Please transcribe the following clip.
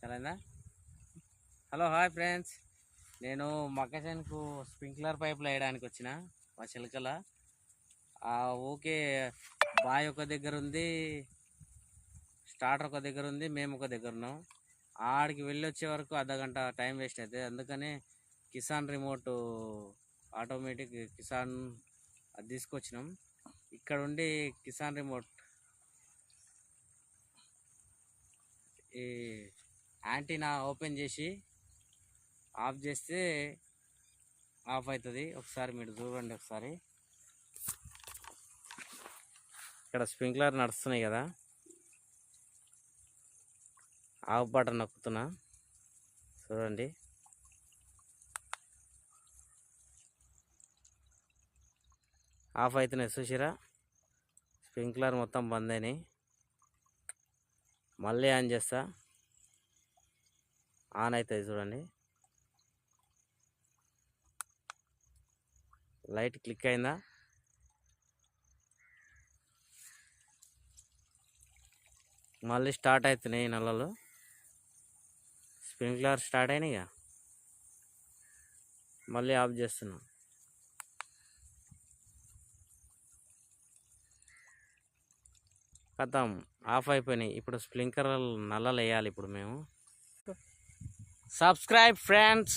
సరేనా? Hello hi friends, నేను మొక్కజొన్నకు sprinkler పైపులు వేయడానికి వచ్చిన మా చిలకల. ఓకే, బాయ్ ఒక దగ్గర ఉంది, స్టార్టర్ ఒక దగ్గర ఉంది, మేము ఒక దగ్గర ఉన్నాం. ఆడికి వెళ్ళి వచ్చే వరకు అర్ధగంట టైం వేస్ట్ అవుతుంది. అందుకని కిసాన్ రిమోట్ ఆటోమేటిక్ కిసాన్ అది తీసుకొచ్చినాం. ఇక్కడ ఉండి కిసాన్ రిమోట్ ఈ యాంటీనా ఓపెన్ చేసి ఆఫ్ చేస్తే ఆఫ్ అవుతుంది. ఒకసారి మీరు చూడండి. ఒకసారి ఇక్కడ స్ప్రింక్లర్ నడుస్తున్నాయి కదా, ఆఫ్ బటన్ నొక్కుతున్నా, చూడండి. ఆఫ్ అవుతున్నాయి, చూసిరా? స్ప్రింక్లర్ మొత్తం బంద్ అయినాయి. మళ్ళీ ఆన్ చేస్తా, ఆన్ అవుతుంది, చూడండి. లైట్ క్లిక్ అయిందా? మళ్ళీ స్టార్ట్ అవుతున్నాయి నల్లలు. స్ప్రింక్లర్ స్టార్ట్ అయినాయి ఇక. మళ్ళీ ఆఫ్ చేస్తున్నాం. ఖతం, ఆఫ్ అయిపోయినాయి. ఇప్పుడు స్ప్రింక్లర్ నల్లలు వేయాలి ఇప్పుడు మేము. Subscribe friends.